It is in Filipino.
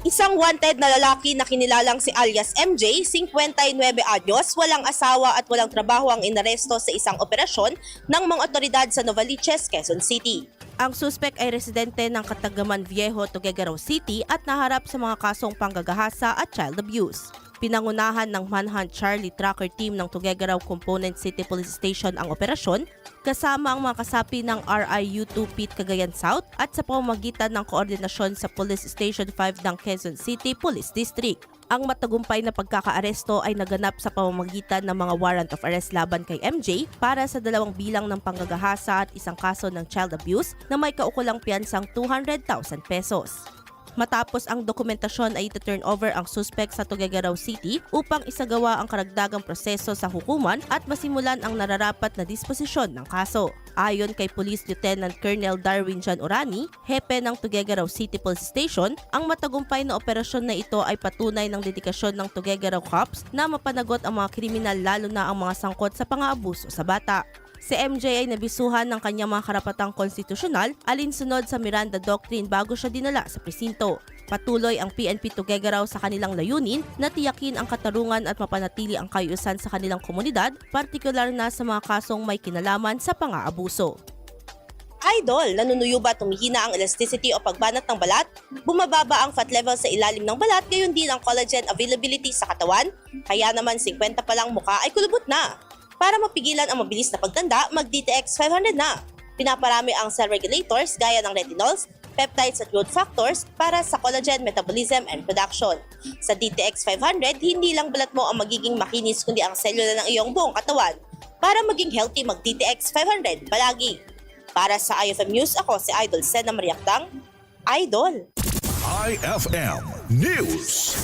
Isang wanted na lalaki na kinilalang si alias MJ, 59 anyos, walang asawa at walang trabaho ang inaresto sa isang operasyon ng mga otoridad sa Novaliches, Quezon City. Ang suspek ay residente ng Catagaman Viejo, Tuguegarao City at naharap sa mga kasong panggagahasa at child abuse. Pinangunahan ng Manhunt Charlie Tracker Team ng Tuguegarao Component City Police Station ang operasyon, kasama ang mga kasapi ng RIU-2 Pit Cagayan South at sa pamamagitan ng koordinasyon sa Police Station 5 ng Quezon City Police District. Ang matagumpay na pagkakaaresto ay naganap sa pamamagitan ng mga warrant of arrest laban kay MJ para sa 2 bilang ng panggagahasa at isang kaso ng child abuse na may kaukulang piyansang 200,000 pesos. Matapos ang dokumentasyon ay ita-turn over ang suspect sa Tuguegarao City upang isagawa ang karagdagang proseso sa hukuman at masimulan ang nararapat na disposisyon ng kaso. Ayon kay Police Lieutenant Colonel Darwin John Orani, hepe ng Tuguegarao City Police Station, ang matagumpay na operasyon na ito ay patunay ng dedikasyon ng Tuguegarao Cops na mapanagot ang mga kriminal lalo na ang mga sangkot sa pang-aabuso sa bata. Si MJ ay nabisuhan ng kanyang mga karapatang konstitusyonal alinsunod sa Miranda Doctrine bago siya dinala sa presinto. Patuloy ang PNP Tuguegarao sa kanilang layunin na tiyakin ang katarungan at mapanatili ang kaayusan sa kanilang komunidad, partikular na sa mga kasong may kinalaman sa pang-aabuso. Idol, nanunuyo ba tumihina ang elasticity o pagbanat ng balat? Bumababa ang fat level sa ilalim ng balat, gayon din ang collagen availability sa katawan? Kaya naman 50 pa lang mukha ay kulubot na. Para mapigilan ang mabilis na pagtanda, mag-DTX 500 na. Pinaparami ang cell regulators gaya ng retinols, peptides at growth factors para sa collagen metabolism and production. Sa DTX 500, hindi lang balat mo ang magiging makinis kundi ang selula ng iyong buong katawan. Para maging healthy, mag-DTX 500 palagi. Para sa IFM News, ako si Idol Sena Mariactang. Idol! IFM News.